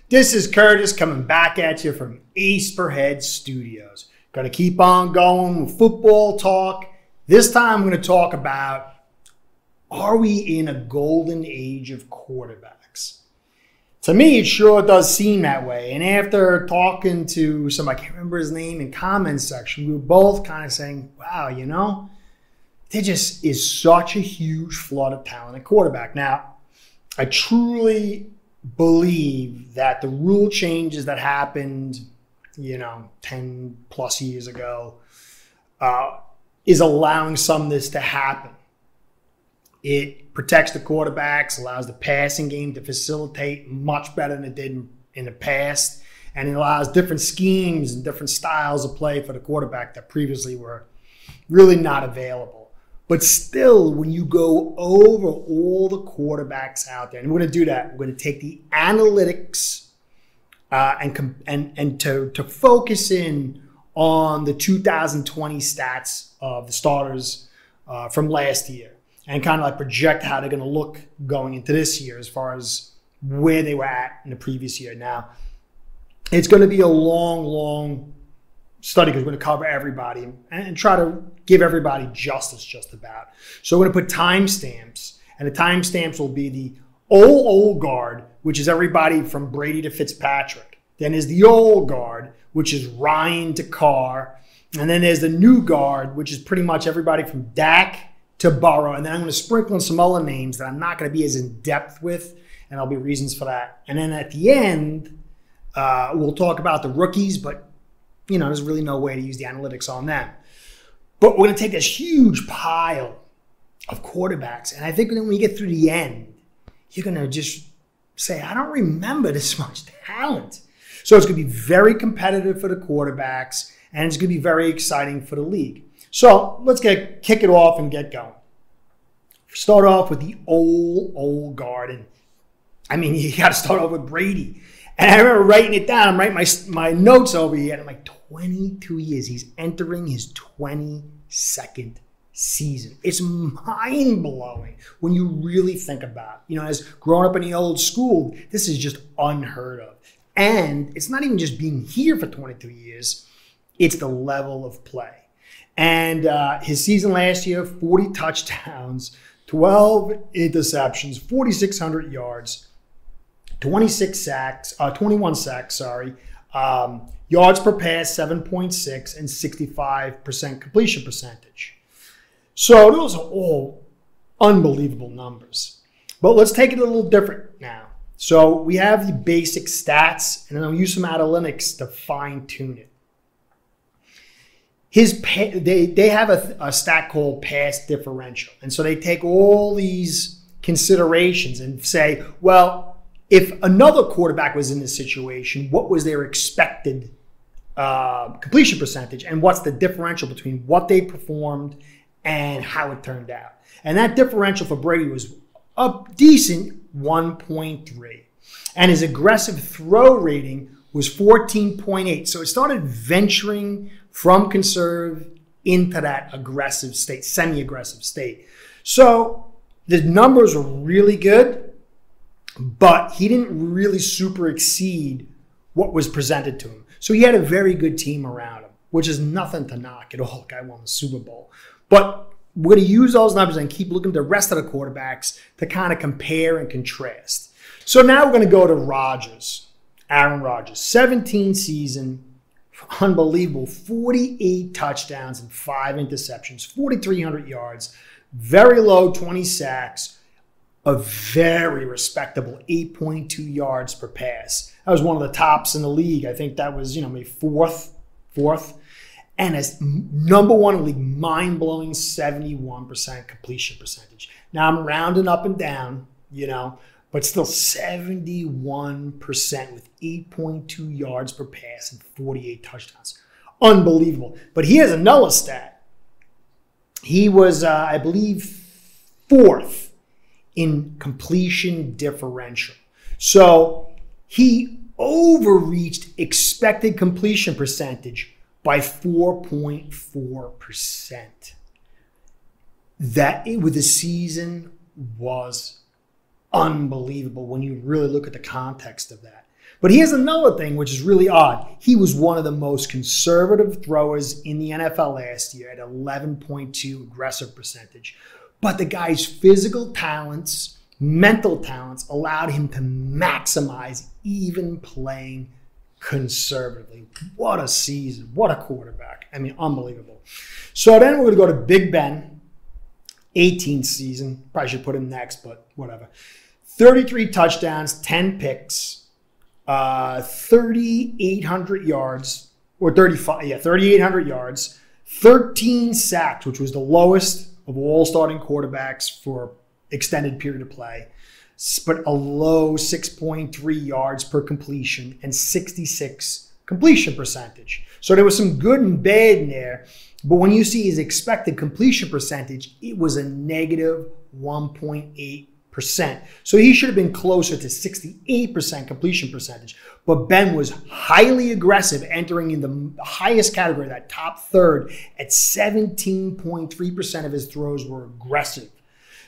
This is Curtis coming back at you from Ace Per Head Studios. Going to keep on going with football talk. This time I'm going to talk about, are we in a golden age of quarterbacks? To me, it sure does seem that way. And after talking to somebody, I can't remember his name, in comments section, we were both kind of saying, wow, there just is such a huge flood of talent at quarterback. Now, I truly believe that the rule changes that happened, 10 plus years ago, is allowing some of this to happen. It protects the quarterbacks, allows the passing game to facilitate much better than it did in the past, and it allows different schemes and different styles of play for the quarterback that previously were really not available. But still, when you go over all the quarterbacks out there, and we're going to do that, we're going to take the analytics and to focus in on the 2020 stats of the starters from last year, and kind of like project how they're going to look going into this year as far as where they were at in the previous year. Now, it's going to be a long study because we're going to cover everybody and try to give everybody justice just about. So we're going to put timestamps, and the timestamps will be the old guard, which is everybody from Brady to Fitzpatrick. Then there's the old guard, which is Ryan to Carr. And then there's the new guard, which is pretty much everybody from Dak to Burrow. And then I'm going to sprinkle in some other names that I'm not going to be as in-depth with, and there'll be reasons for that. And then at the end, we'll talk about the rookies, but there's really no way to use the analytics on them. But we're going to take this huge pile of quarterbacks, and I think when we get through the end, you're going to just say, I don't remember this much talent. So it's going to be very competitive for the quarterbacks, and it's going to be very exciting for the league. So let's kick it off and get going. Start off with the old guard. And you got to start off with Brady. And I remember writing it down. I'm writing my notes over here, and I'm like, 22 years. He's entering his 22nd season. It's mind-blowing when you really think about it. As growing up in the old school, this is just unheard of. And it's not even just being here for 22 years. It's the level of play. And his season last year, 40 touchdowns, 12 interceptions, 4,600 yards, 21 sacks, yards per pass, 7.6, and 65% completion percentage. So those are all unbelievable numbers. But let's take it a little different now. So we have the basic stats, and then I'll use some analytics to fine-tune it. They have a stat called pass differential. And so they take all these considerations and say, well, if another quarterback was in this situation, what was their expected completion percentage, and what's the differential between what they performed and how it turned out? And that differential for Brady was a decent 1.3. And his aggressive throw rating was 14.8. So it started venturing from conserve into that aggressive state, semi-aggressive state. So the numbers were really good, but he didn't really super exceed what was presented to him. So he had a very good team around him, which is nothing to knock at all. The guy won the Super Bowl. But we're going to use those numbers and keep looking at the rest of the quarterbacks to kind of compare and contrast. So now we're going to go to Aaron Rodgers. 17 season, unbelievable, 48 touchdowns and 5 interceptions, 4,300 yards, very low 20 sacks, a very respectable 8.2 yards per pass. That was one of the tops in the league. I think that was, maybe fourth. And as number one in the league, mind-blowing 71% completion percentage. Now I'm rounding up and down, but still 71% with 8.2 yards per pass and 48 touchdowns. Unbelievable. But here's another stat. He was, I believe, 4th in completion differential. So he overreached expected completion percentage by 4.4%. That with the season was unbelievable when you really look at the context of that. But here's another thing which is really odd. He was one of the most conservative throwers in the NFL last year at 11.2 aggressive percentage. But the guy's physical talents, mental talents allowed him to maximize even playing conservatively. What a season. What a quarterback. I mean, unbelievable. So then we're going to go to Big Ben, 18th season. Probably should put him next, but whatever. 33 touchdowns, 10 picks, 3,800 yards, or 3,800 yards, 13 sacks, which was the lowest of all starting quarterbacks for extended period of play, but a low 6.3 yards per completion and 66 completion percentage. So there was some good and bad in there, but when you see his expected completion percentage, it was a negative 1.8%. So he should have been closer to 68% completion percentage. But Ben was highly aggressive, entering in the highest category, that top third, at 17.3% of his throws were aggressive.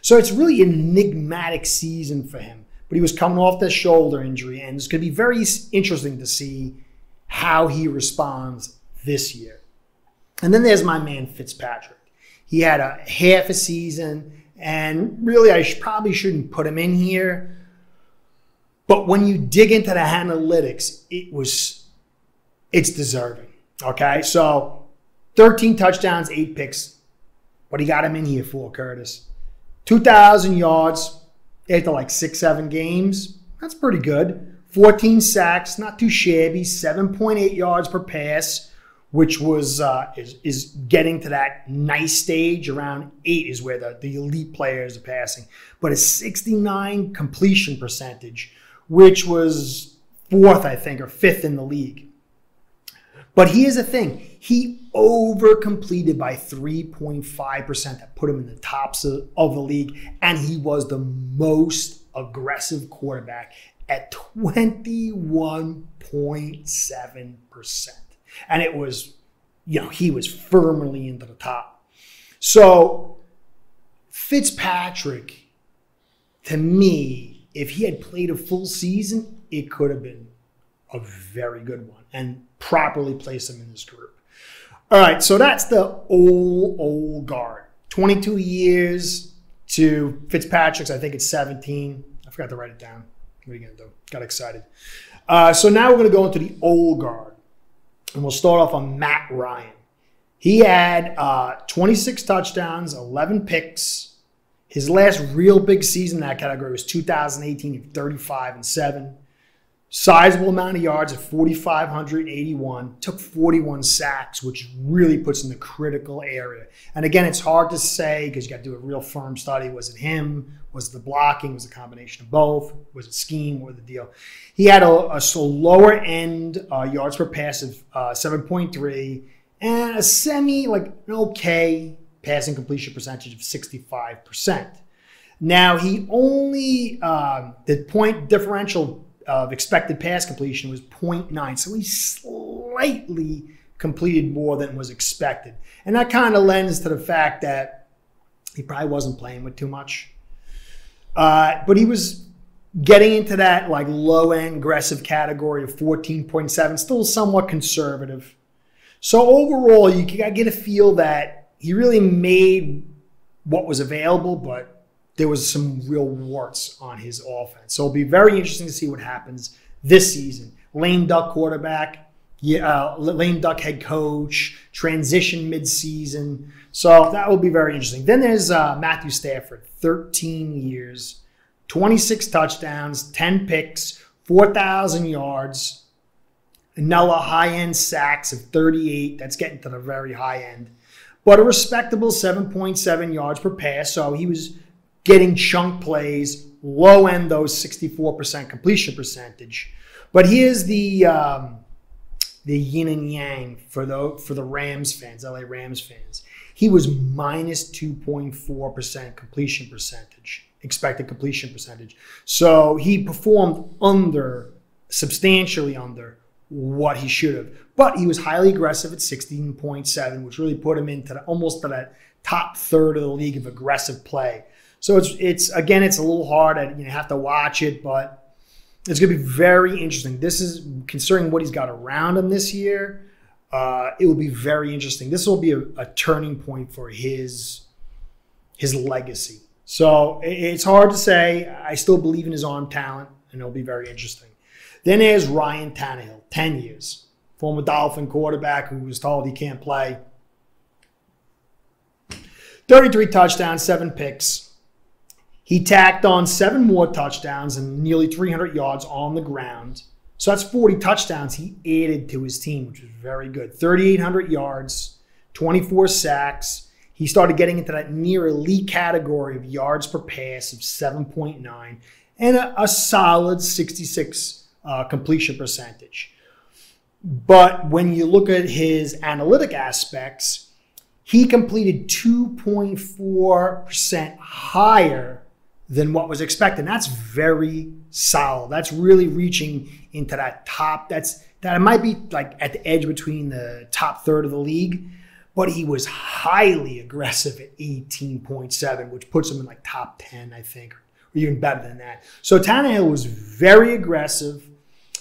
So it's really an enigmatic season for him. But he was coming off that shoulder injury, and it's going to be very interesting to see how he responds this year. And then there's my man Fitzpatrick. He had a half a season, and really I probably shouldn't put him in here. But when you dig into the analytics, it's deserving. Okay, so 13 touchdowns, 8 picks. What do you got him in here for, Curtis? 2,000 yards after like 6-7 games. That's pretty good. 14 sacks, not too shabby. 7.8 yards per pass, which was is getting to that nice stage. Around 8 is where the elite players are passing. But a 69 completion percentage, which was 4th, I think, or 5th in the league. But here's the thing. He over-completed by 3.5%. That put him in the tops of the league. And he was the most aggressive quarterback at 21.7%. And it was, he was firmly into the top. So Fitzpatrick, to me, if he had played a full season, it could have been a very good one and properly place him in this group. All right, so that's the old guard. 22 years to Fitzpatrick's, I think it's 17. I forgot to write it down. What are you going to do? Got excited. So now we're going to go into the old guard. And we'll start off on Matt Ryan. He had 26 touchdowns, 11 picks. His last real big season in that category was 2018, 35-7. Sizable amount of yards at 4,581. Took 41 sacks, which really puts in the critical area. And again, it's hard to say because you got to do a real firm study. Was it him? Was it the blocking? Was it a combination of both? Was it scheme? What was the deal? He had a lower end yards per pass of 7.3 and a okay passing completion percentage of 65%. Now, he only, the point differential of expected pass completion was 0.9. So he slightly completed more than was expected. And that kind of lends to the fact that he probably wasn't playing with too much. But he was getting into that low-end aggressive category of 14.7, still somewhat conservative. So overall, you get a feel that he really made what was available, but there was some real warts on his offense. So it'll be very interesting to see what happens this season. Lame duck quarterback, lame duck head coach, transition mid-season. So that will be very interesting. Then there's Matthew Stafford, 13 years, 26 touchdowns, 10 picks, 4,000 yards, another high-end sacks of 38. That's getting to the very high end. But a respectable 7.7 yards per pass. So he was getting chunk plays, low end those 64% completion percentage. But here's the yin and yang for the Rams fans, LA Rams fans. He was minus 2.4% completion percentage, expected completion percentage. So he performed substantially under what he should have. But he was highly aggressive at 16.7, which really put him into almost to that top third of the league of aggressive play. So it's a little hard. You have to watch it, but It's going to be very interesting. This is, considering what he's got around him this year, it will be very interesting. This will be a turning point for his legacy. So it's hard to say. I still believe in his arm talent, and it'll be very interesting. Then there's Ryan Tannehill, 10 years. Former Dolphin quarterback who was told he can't play. 33 touchdowns, 7 picks. He tacked on 7 more touchdowns and nearly 300 yards on the ground. So that's 40 touchdowns he added to his team, which was very good. 3,800 yards, 24 sacks. He started getting into that near elite category of yards per pass of 7.9 and a solid 66 completion percentage. But when you look at his analytic aspects, he completed 2.4% higher than what was expected. That's very solid. That's really reaching into that top. That it might be like at the edge between the top third of the league, but he was highly aggressive at 18.7, which puts him in like top 10, I think, or even better than that. So Tannehill was very aggressive.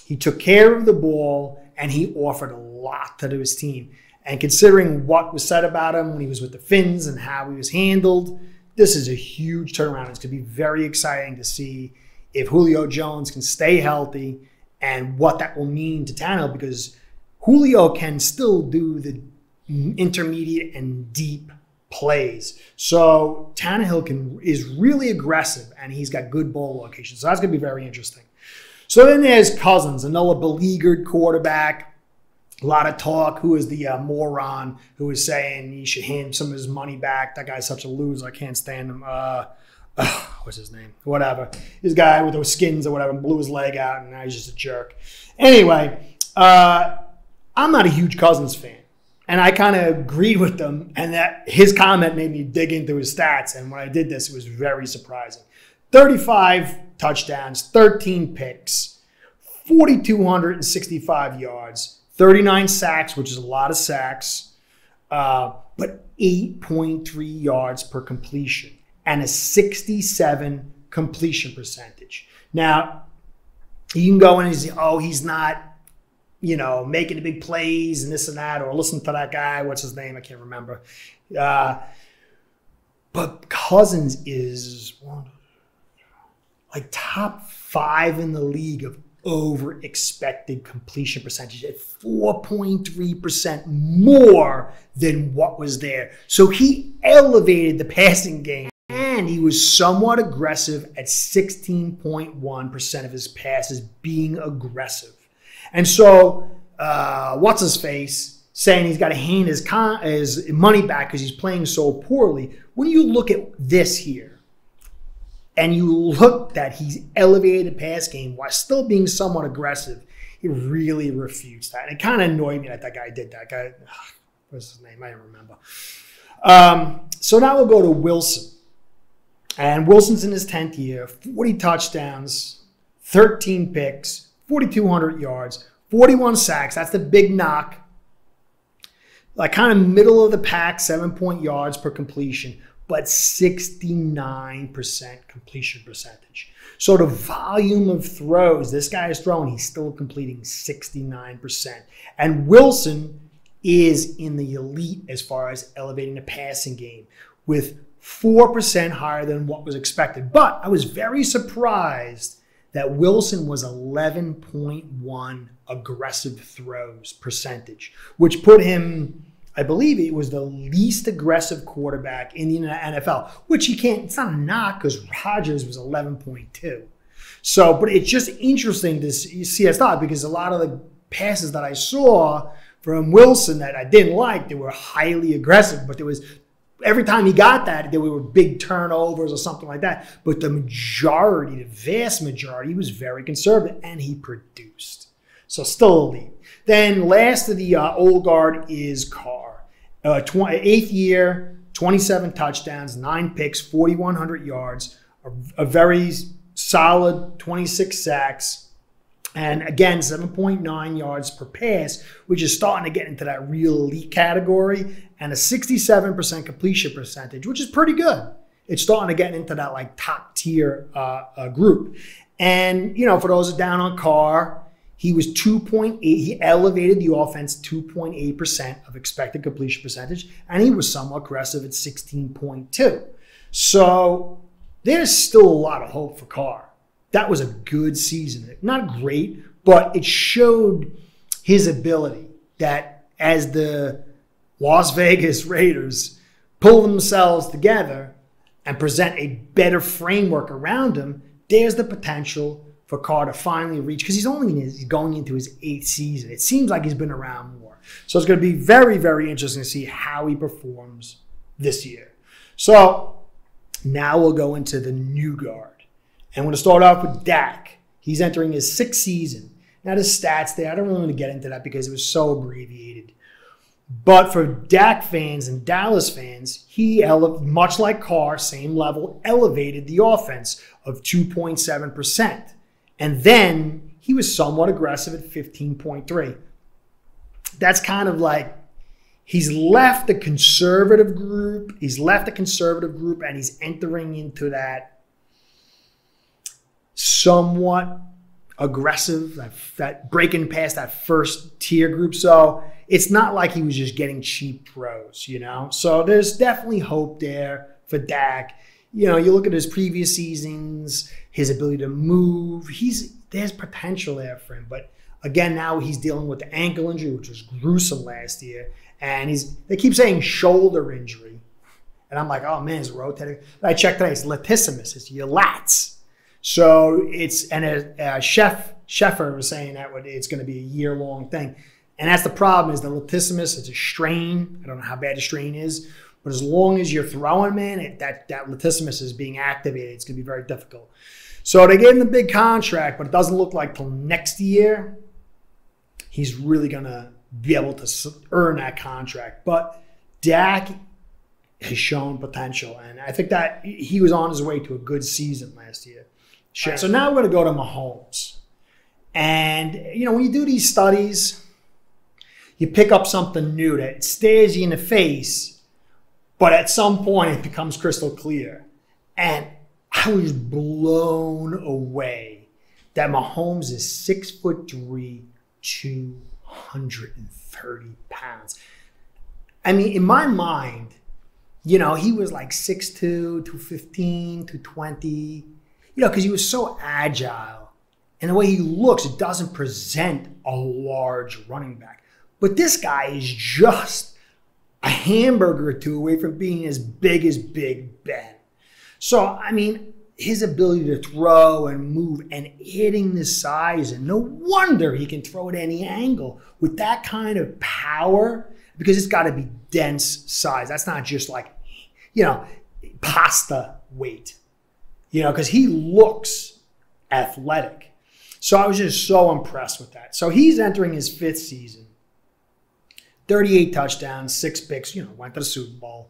He took care of the ball, and he offered a lot to his team. And considering what was said about him when he was with the Finns and how he was handled, this is a huge turnaround. It's going to be very exciting to see if Julio Jones can stay healthy and what that will mean to Tannehill, because Julio can still do the intermediate and deep plays. So Tannehill is really aggressive, and he's got good ball location. So that's going to be very interesting. So then there's Cousins, another beleaguered quarterback. A lot of talk. Who is the moron who is saying he should hand some of his money back? That guy's such a loser. I can't stand him. What's his name? Whatever. This guy with those skins or whatever blew his leg out, and now he's just a jerk. Anyway, I'm not a huge Cousins fan. And I kind of agreed with them, and that his comment made me dig into his stats. And when I did this, it was very surprising. 35 touchdowns, 13 picks, 4,265 yards, 39 sacks, which is a lot of sacks, but 8.3 yards per completion and a 67 completion percentage. Now, you can go in and say, oh, he's not, making the big plays and this and that, or listen to that guy. What's his name? I can't remember. But Cousins is like top 5 in the league of over expected completion percentage at 4.3% more than what was there. So he elevated the passing game, and he was somewhat aggressive at 16.1% of his passes being aggressive. And so what's his face saying he's got to hand his money back because he's playing so poorly. When you look at this here, and you look that he's elevated the pass game while still being somewhat aggressive, he really refutes that. And it kind of annoyed me that guy did that. Guy, what's his name? I don't remember. So now we'll go to Wilson. And Wilson's in his 10th year, 40 touchdowns, 13 picks, 4,200 yards, 41 sacks. That's the big knock. Like kind of middle of the pack, 7 yards per completion, but 69% completion percentage. So the volume of throws this guy is throwing, he's still completing 69%. And Wilson is in the elite as far as elevating the passing game with 4% higher than what was expected. But I was very surprised that Wilson was 11.1 aggressive throws percentage, which put him, I believe it was the least aggressive quarterback in the NFL, which you can't, it's not a knock because Rodgers was 11.2. So, but it's just interesting to see us thought, because a lot of the passes that I saw from Wilson that I didn't like, they were highly aggressive, but there was, every time he got that, there were big turnovers or something like that. But the majority, the vast majority, he was very conservative, and he produced. So still elite. Then last of the old guard is Carr. 8th year, 27 touchdowns, 9 picks, 4,100 yards, a very solid 26 sacks, and again, 7.9 yards per pass, which is starting to get into that real elite category, and a 67% completion percentage, which is pretty good. It's starting to get into that like top tier group. And, for those who are down on Carr, he was 2.8. He elevated the offense 2.8% of expected completion percentage, and he was somewhat aggressive at 16.2. So there's still a lot of hope for Carr. That was a good season. Not great, but it showed his ability that as the Las Vegas Raiders pull themselves together and present a better framework around him, there's the potential for Carr to finally reach, because he's going into his 8th season. It seems like he's been around more. So it's going to be very, very interesting to see how he performs this year. So now we'll go into the new guard. And we're going to start off with Dak. He's entering his 6th season. Now the stats there, I don't really want to get into that because it was so abbreviated. But for Dak fans and Dallas fans, he, much like Carr, same level, elevated the offense of 2.7%. And then he was somewhat aggressive at 15.3. That's kind of like he's left the conservative group. And he's entering into that somewhat aggressive, that breaking past that first tier group. So it's not like he was just getting cheap throws, So there's definitely hope there for Dak. You look at his previous seasons, his ability to move. There's potential there for him. But again, now he's dealing with the ankle injury, which was gruesome last year. And they keep saying shoulder injury. And I'm like, oh man, it's rotating. I checked today, it's latissimus, it's your lats. So Scheffer was saying that it's going to be a year-long thing. And that's the problem, is the latissimus, it's a strain. I don't know how bad the strain is. But as long as you're throwing, man, that latissimus is being activated. It's going to be very difficult. So they gave him the big contract, but it doesn't look like till next year he's really going to be able to earn that contract. But Dak has shown potential, and I think that he was on his way to a good season last year. Sure. So now we're going to go to Mahomes. And, when you do these studies, you pick up something new that stares you in the face, but at some point it becomes crystal clear. And I was blown away that Mahomes is 6'3", 230 pounds. I mean, in my mind, he was like 6'2", 215, 220, because he was so agile. And the way he looks, it doesn't present a large running back. But this guy is just a hamburger or two away from being as big as Big Ben. So, I mean, his ability to throw and move and hitting the size, and no wonder he can throw at any angle with that kind of power, because it's got to be dense size. That's not just like, pasta weight, because he looks athletic. So I was just so impressed with that. So he's entering his 5th season. 38 touchdowns, 6 picks, went to the Super Bowl,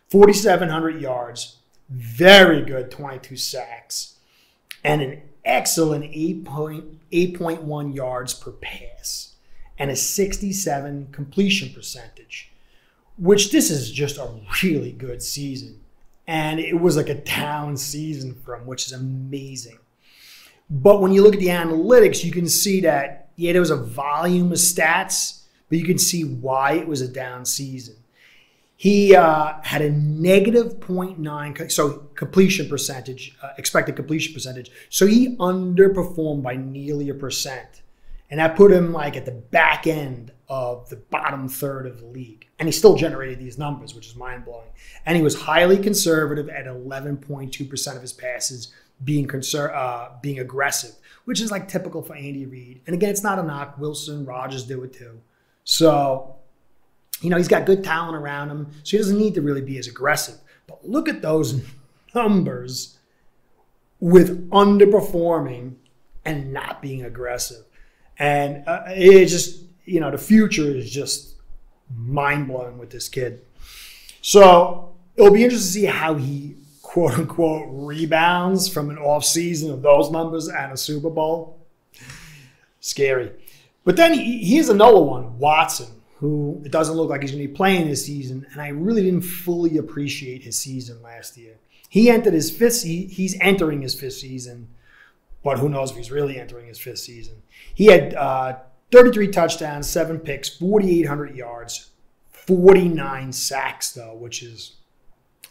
4,700 yards, very good 22 sacks, and an excellent 8.1 yards per pass, and a 67 completion percentage, which this is just a really good season. And it was like a down season for him, which is amazing. But when you look at the analytics, you can see that, there was a volume of stats, but you can see why it was a down season. He had a negative 0.9, so completion percentage, expected completion percentage. So he underperformed by nearly 1%. And that put him like at the back end of the bottom third of the league. And he still generated these numbers, which is mind-blowing. And he was highly conservative at 11.2% of his passes being aggressive, which is like typical for Andy Reid. And again, it's not a knock. Wilson, Rodgers do it too. So, he's got good talent around him, so he doesn't need to really be as aggressive. But look at those numbers with underperforming and not being aggressive. And it's just, the future is just mind-blowing with this kid. So it'll be interesting to see how he, quote-unquote, rebounds from an off-season of those numbers and a Super Bowl. Scary. But then here's another one, Watson, who it doesn't look like he's going to be playing this season, and I really didn't fully appreciate his season last year. He's entering his 5th season, but who knows if he's really entering his 5th season. He had 33 touchdowns, 7 picks, 4,800 yards, 49 sacks, though, which is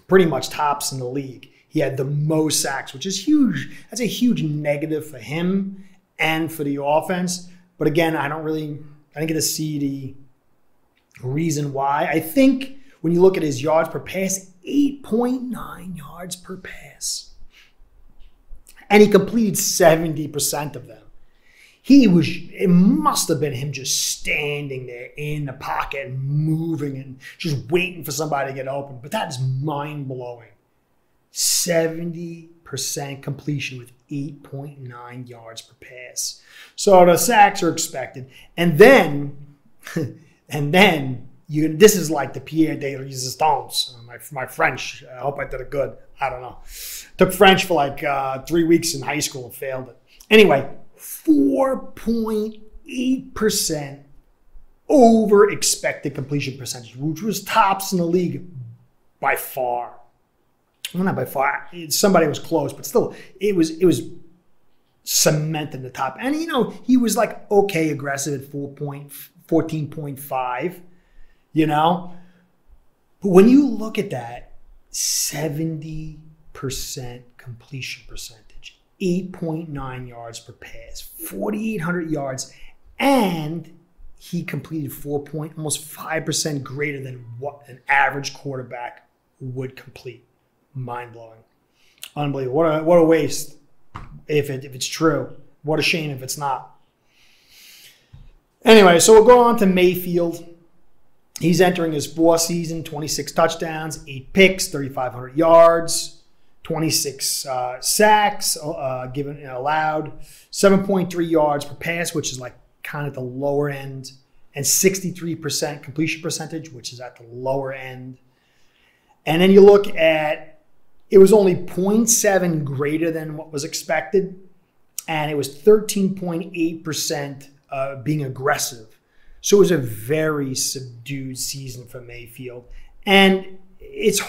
pretty much tops in the league. He had the most sacks, which is huge. That's a huge negative for him and for the offense. But again, I didn't get to see the reason why. I think when you look at his yards per pass, 8.9 yards per pass. And he completed 70% of them. It must have been him just standing there in the pocket and moving and just waiting for somebody to get open. But that is mind-blowing. 70% completion with 8.9 yards per pass. So the sacks are expected. And then this is like the Pierre de Resistance. My French, I hope I did it good. I don't know. Took French for like 3 weeks in high school and failed it. Anyway, 4.8% over expected completion percentage, which was tops in the league by far. Well, not by far. Somebody was close, but still, it was cement in the top. And, he was like okay aggressive at 14.5, But when you look at that, 70% completion percentage, 8.9 yards per pass, 4,800 yards, and he completed almost 5% greater than what an average quarterback would complete. Mind-blowing. Unbelievable. What a waste if it's true. What a shame if it's not. Anyway, so we'll go on to Mayfield. He's entering his 4th season, 26 touchdowns, 8 picks, 3,500 yards, 26 sacks allowed, 7.3 yards per pass, which is like kind of the lower end, and 63% completion percentage, which is at the lower end. And then you look at, it was only 0.7 greater than what was expected, and it was 13.8% being aggressive. So it was a very subdued season for Mayfield. And it's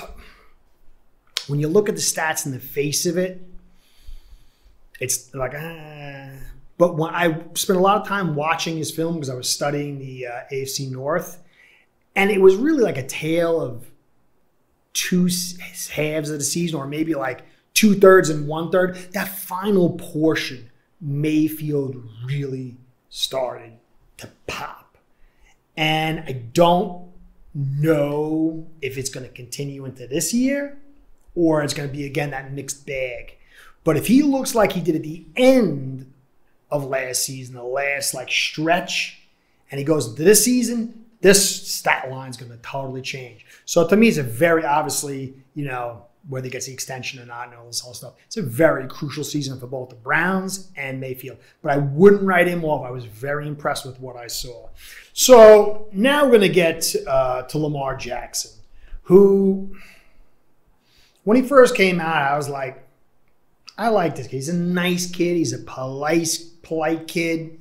when you look at the stats in the face of it, it's like, But when I spent a lot of time watching his film because I was studying the AFC North, and it was really like a tale of 2 halves of the season, or maybe like 2/3 and 1/3. That final portion, Mayfield really started to pop. And I don't know if it's going to continue into this year or it's going to be, again, that mixed bag. But if he looks like he did at the end of last season, the last like stretch, and he goes into this season, this stat line is going to totally change. So to me, it's a very obviously, whether he gets the extension or not and all this whole stuff, it's a very crucial season for both the Browns and Mayfield. But I wouldn't write him off. I was very impressed with what I saw. So now we're going to get to Lamar Jackson, who, when he first came out, I was like, I like this kid. He's a nice kid. He's a polite kid.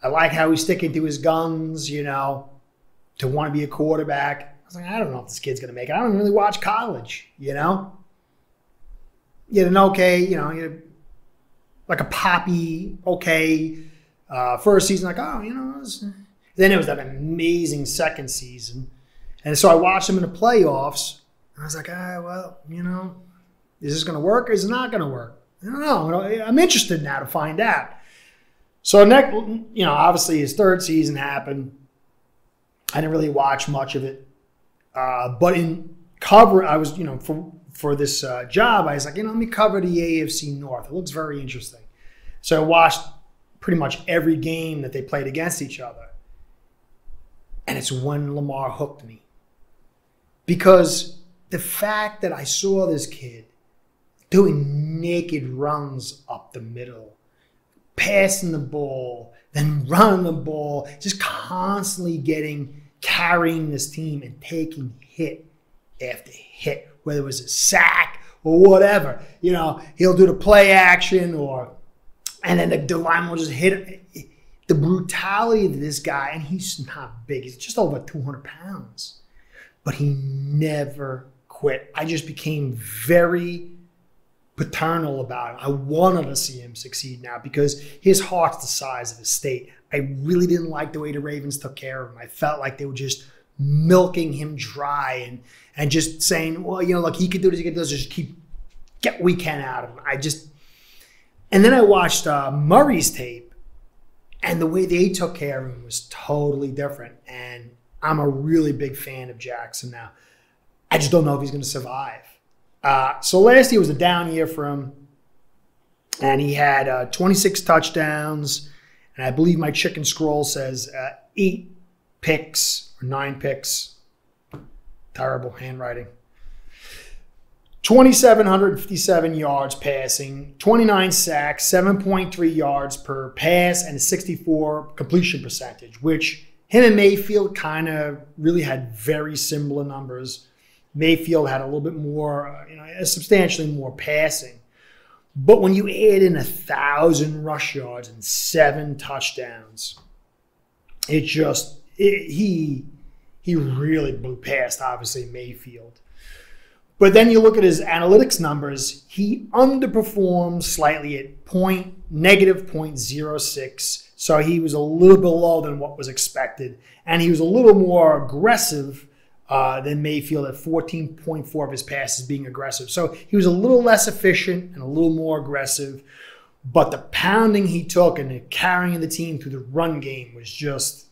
I like how he's sticking to his guns, to want to be a quarterback. I was like, I don't know if this kid's going to make it. I don't really watch college, You had an okay, like a poppy, okay, first season, like, then it was that amazing second season. And so I watched him in the playoffs, and I was like, is this going to work or is it not going to work? I don't know. I'm interested now to find out. So next, obviously his 3rd season happened. I didn't really watch much of it. But in cover, I was, for this job, I was like, let me cover the AFC North. It looks very interesting. So I watched pretty much every game that they played against each other. And it's when Lamar hooked me. Because the fact that I saw this kid doing naked runs up the middle, passing the ball, then running the ball, just constantly carrying this team and taking hit after hit, whether it was a sack or whatever. He'll do the play action and then the line will just hit him. The brutality of this guy, and he's not big. He's just over 200 pounds. But he never quit. I just became very paternal about him. I wanted to see him succeed now because his heart's the size of his state. I really didn't like the way the Ravens took care of him. I felt like they were just milking him dry and just saying, well, look, he could do this, he could do this, just get what we can out of him. And then I watched Murray's tape, and the way they took care of him was totally different. And I'm a really big fan of Jackson now. I just don't know if he's going to survive. So last year was a down year for him, and he had 26 touchdowns, and I believe my chicken scroll says 8 picks or 9 picks. Terrible handwriting. 2,757 yards passing, 29 sacks, 7.3 yards per pass, and a 64 completion percentage, which him and Mayfield kind of really had very similar numbers. Mayfield had a little bit more, substantially more passing. But when you add in 1,000 rush yards and 7 touchdowns, he really blew past, obviously, Mayfield. But then you look at his analytics numbers, he underperformed slightly at negative 0.06. So he was a little below than what was expected. And he was a little more aggressive than Mayfield at 14.4 of his passes being aggressive. So he was a little less efficient and a little more aggressive. But the pounding he took and the carrying the team through the run game was just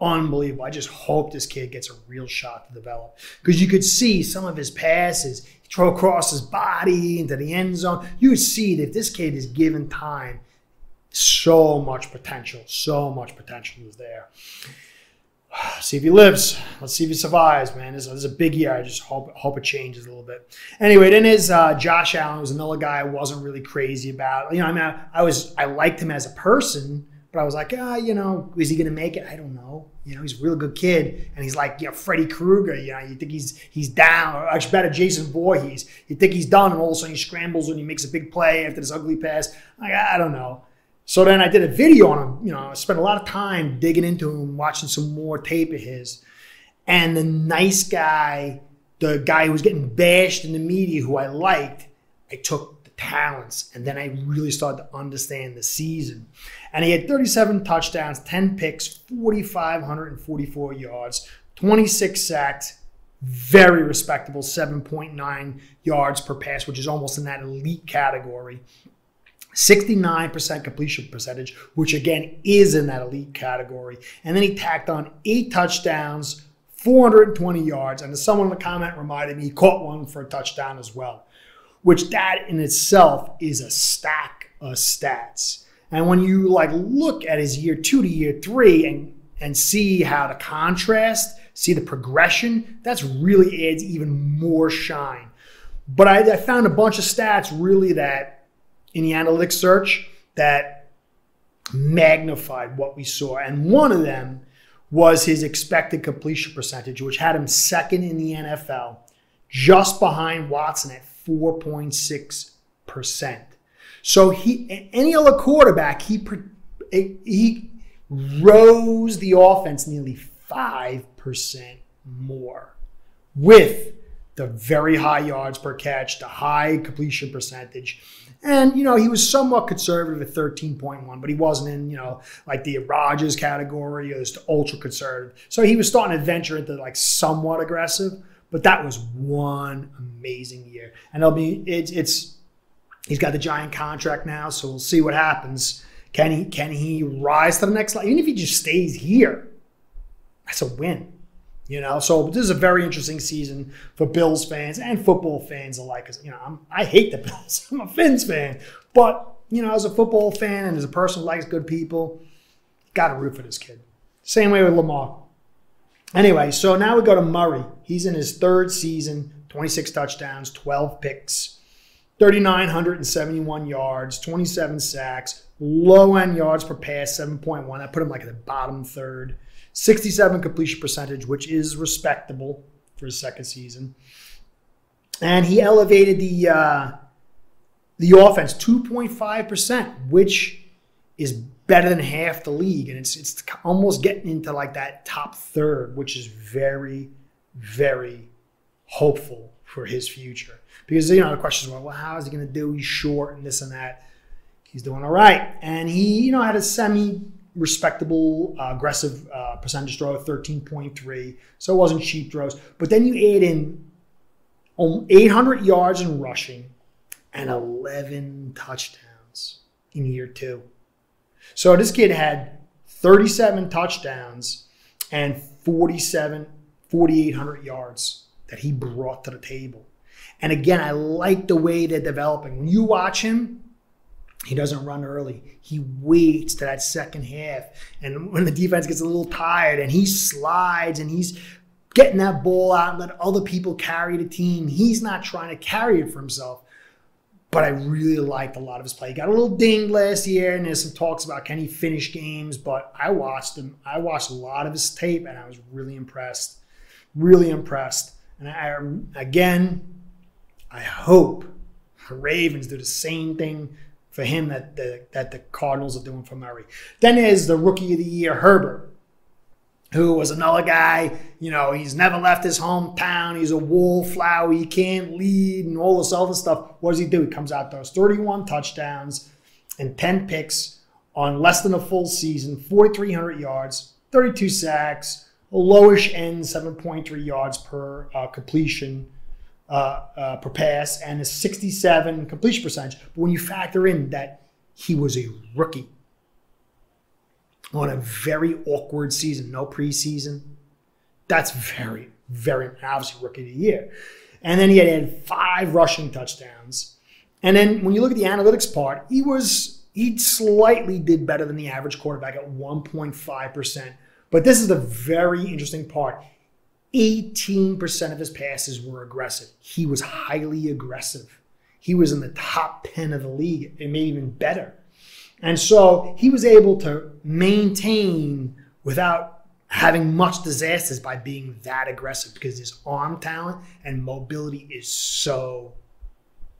unbelievable. I just hope this kid gets a real shot to develop, because you could see some of his passes, he throw across his body into the end zone. You would see that if this kid is given time, so much potential is there. See if he lives. Let's see if he survives, man. This is a big year. I just hope it changes a little bit. Anyway, then is Josh Allen was another guy I wasn't really crazy about. I liked him as a person, but I was like, is he going to make it? I don't know. He's a real good kid, and he's like, Freddy Krueger. You think he's down, or actually better, Jason Voorhees. You think he's done, and all of a sudden he scrambles and he makes a big play after this ugly pass. I don't know. So then I did a video on him. I spent a lot of time digging into him, watching some more tape of his. And the nice guy, the guy who was getting bashed in the media, who I liked, I took the talents, and then I really started to understand the season. And he had 37 touchdowns, 10 picks, 4,544 yards, 26 sacks, very respectable 7.9 yards per pass, which is almost in that elite category. 69% completion percentage, which again is in that elite category. And then he tacked on 8 touchdowns, 420 yards. And as someone in the comment reminded me, he caught one for a touchdown as well, which that in itself is a stack of stats. And when you look at his year 2 to year 3 and see how the contrast, see the progression, that's really adds even more shine. But I found a bunch of stats really that in the analytics search that magnified what we saw. And one of them was his expected completion percentage, which had him second in the NFL, just behind Watson at 4.6%. So any other quarterback, he rose the offense nearly 5% more with the very high yards per catch, the high completion percentage. And, he was somewhat conservative at 13.1, but he wasn't in, like the Rodgers category or just ultra conservative. So he was starting to venture into somewhat aggressive, but that was one amazing year. And he's got the giant contract now, so we'll see what happens. Can he rise to the next level? Even if he just stays here, that's a win. So this is a very interesting season for Bills fans and football fans alike. Because I hate the Bills. I'm a Fins fan, but as a football fan and as a person who likes good people, got to root for this kid. Same way with Lamar. Anyway, so now we go to Murray. He's in his 3rd season, 26 touchdowns, 12 picks, 3,971 yards, 27 sacks, low end yards per pass, 7.1. I put him at the bottom third. 67 completion percentage, which is respectable for his 2nd season. And he elevated the offense 2.5%, which is better than half the league. And it's almost getting into that top third, which is very, very hopeful for his future. Because, you know, the question is, well, how is he going to do? He's short and this and that. He's doing all right. And he, you know, had a semi-respectable aggressive percentage throw of 13.3. So it wasn't cheap throws. But then you add in 800 yards in rushing and 11 touchdowns in year 2. So this kid had 37 touchdowns and 4,800 yards that he brought to the table. And again, I like the way they're developing. When you watch him, he doesn't run early. He waits to that second half. And when the defense gets a little tired and he slides and he's getting that ball out and let other people carry the team, he's not trying to carry it for himself. But I really liked a lot of his play. He got a little dinged last year, and there's some talks about can he finish games, but I watched him. I watched a lot of his tape, and I was really impressed. Really impressed. And I hope the Ravens do the same thing for him that the Cardinals are doing for Murray. Then there's the Rookie of the Year, Herbert, who was another guy, you know, he's never left his hometown. He's a wallflower. He can't lead and all this other stuff. What does he do? He comes out, throws 31 touchdowns and 10 picks on less than a full season, 4,300 yards, 32 sacks, a lowish end, 7.3 yards per completion per pass, and a 67 completion percentage. But when you factor in that he was a rookie on a very awkward season, no preseason, that's very, very, obviously Rookie of the Year. And then he had 5 rushing touchdowns. And then when you look at the analytics part, he slightly did better than the average quarterback at 1.5%. But this is the very interesting part. 18% of his passes were aggressive. He was highly aggressive. He was in the top 10 of the league, and maybe even better. And so he was able to maintain without having much disasters by being that aggressive, because his arm talent and mobility is so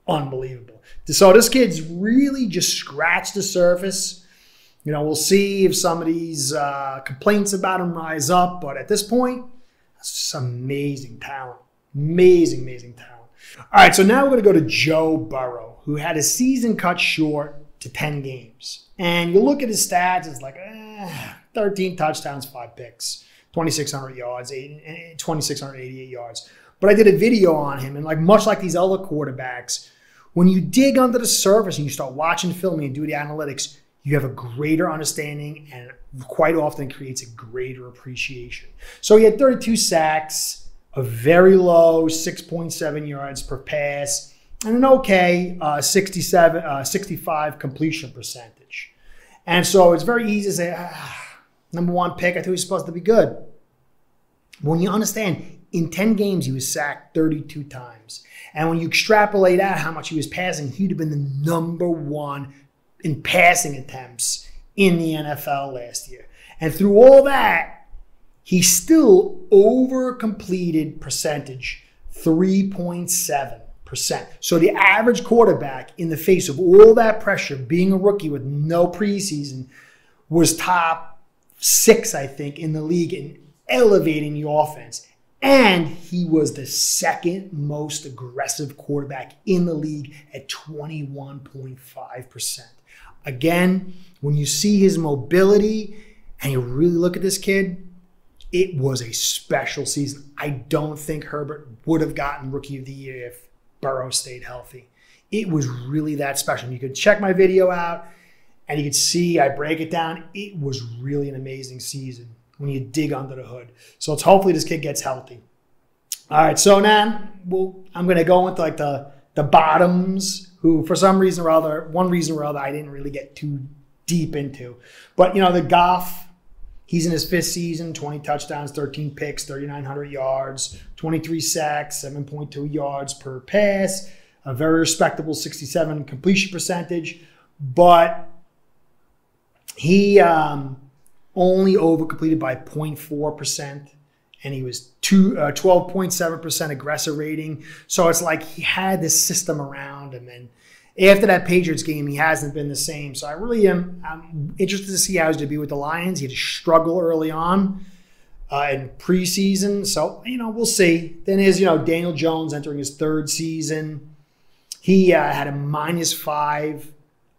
unbelievable. So this kid's really just scratched the surface. You know, we'll see if some of these complaints about him rise up. But at this point, that's just amazing talent. Amazing, amazing talent. All right, so now we're going to go to Joe Burrow, who had his season cut short to 10 games. And you look at his stats, it's like 13 touchdowns, 5 picks, 2,600 yards, 2,688 yards. But I did a video on him, and like much like these other quarterbacks, when you dig under the surface and you start watching film and do the analytics, you have a greater understanding and quite often creates a greater appreciation. So he had 32 sacks, a very low 6.7 yards per pass, and an okay 65 completion percentage. And so it's very easy to say, number 1 pick, I thought he was supposed to be good. When you understand, in 10 games, he was sacked 32 times. And when you extrapolate out how much he was passing, he'd have been the number 1 in passing attempts in the NFL last year. And through all that, he still over-completed percentage 3.7%. So the average quarterback, in the face of all that pressure, being a rookie with no preseason, was top 6, I think, in the league in elevating the offense. And he was the second most aggressive quarterback in the league at 21.5%. Again, when you see his mobility and you really look at this kid, it was a special season. I don't think Herbert would have gotten Rookie of the Year if Burrow stayed healthy. It was really that special. You could check my video out and you could see I break it down. It was really an amazing season when you dig under the hood. So it's hopefully this kid gets healthy. All right, so now I'm going to go into like the bottoms, who for some reason or other, one reason or other, I didn't really get too deep into. But, you know, the Goff, he's in his 5th season, 20 touchdowns, 13 picks, 3,900 yards, 23 sacks, 7.2 yards per pass, a very respectable 67 completion percentage. But he only overcompleted by 0.4%, and he was 12.7% aggressor rating. So it's like he had this system around him, and after that Patriots game, he hasn't been the same. So I'm interested to see how he's going to be with the Lions. He had to struggle early on. in preseason. So, we'll see. Then there's, Daniel Jones entering his third season. He had a -5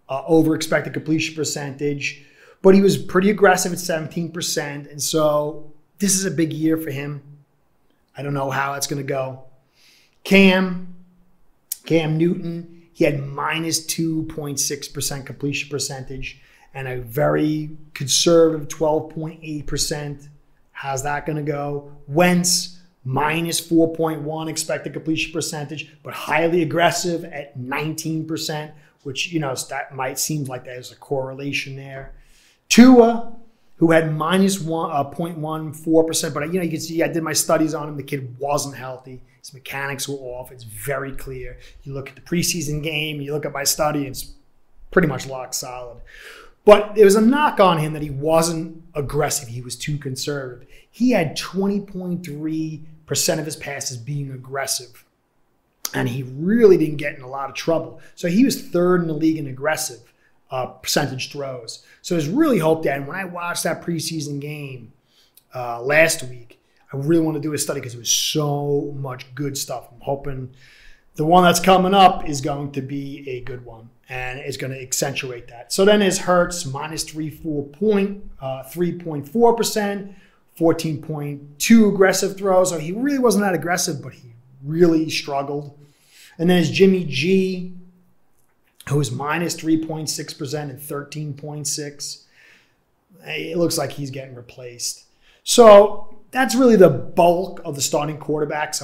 over expected completion percentage, but he was pretty aggressive at 17%. And so this is a big year for him. I don't know how it's going to go. Cam Newton, he had -2.6% completion percentage and a very conservative 12.8%. How's that going to go? Wentz, -4.1 expected completion percentage, but highly aggressive at 19%, which, that might seem like there's a correlation there. Tua, who had -0.14%, but, you can see I did my studies on him. The kid wasn't healthy. His mechanics were off. It's very clear. You look at the preseason game, you look at my study, it's pretty much lock solid. But there was a knock on him that he wasn't aggressive. He was too conservative. He had 20.3% of his passes being aggressive. And he really didn't get in a lot of trouble. So he was third in the league in aggressive percentage throws. So there's really hope that. And when I watched that preseason game last week, I really want to do a study because it was so much good stuff. I'm hoping the one that's coming up is going to be a good one, and it's going to accentuate that. So then there's Hurts, -3.4%, 14.2 aggressive throws. So he really wasn't that aggressive, but he really struggled. And then there's Jimmy G, who was -3.6% and 13.6. It looks like he's getting replaced. So that's really the bulk of the starting quarterbacks,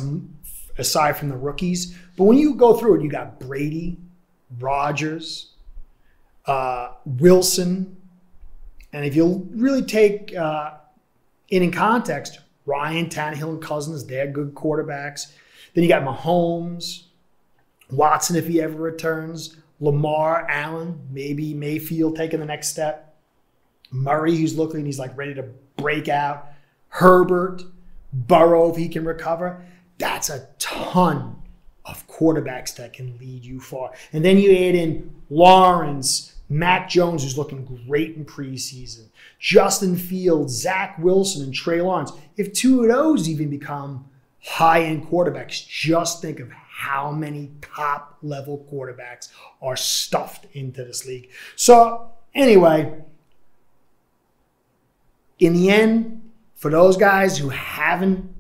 aside from the rookies. But when you go through it, you got Brady, Rodgers, Wilson, and if you really take in context, Ryan, Tannehill, and Cousins, they're good quarterbacks. Then you got Mahomes, Watson if he ever returns, Lamar, Allen, maybe Mayfield taking the next step, Murray, who's looking, he's like ready to break out, Herbert, Burrow if he can recover. That's a ton of quarterbacks that can lead you far. And then you add in Lawrence, Mac Jones, who's looking great in preseason, Justin Fields, Zach Wilson, and Trey Lawrence. If two of those even become high-end quarterbacks, just think of how many top-level quarterbacks are stuffed into this league. So anyway, in the end, for those guys who haven't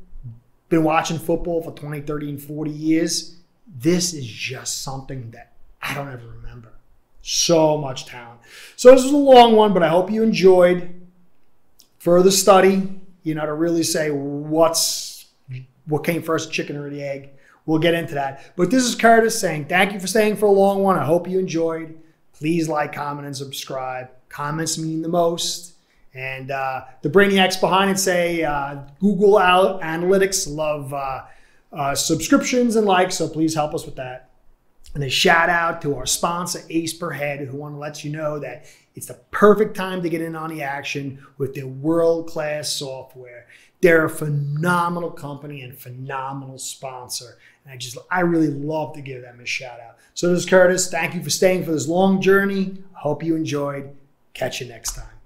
been watching football for 20, 30, and 40 years, this is just something that I don't ever remember. So much talent. So this was a long one, but I hope you enjoyed. Further study, to really say what came first, chicken or the egg. We'll get into that. But this is Curtis saying thank you for staying for a long one. I hope you enjoyed. Please like, comment, and subscribe. Comments mean the most. And the brainiacs behind it say Google Analytics love subscriptions and likes, so please help us with that. And a shout out to our sponsor, Ace Per Head, who want to let you know that it's the perfect time to get in on the action with their world-class software. They're a phenomenal company and phenomenal sponsor. And I really love to give them a shout out. So this is Curtis. Thank you for staying for this long journey. I hope you enjoyed. Catch you next time.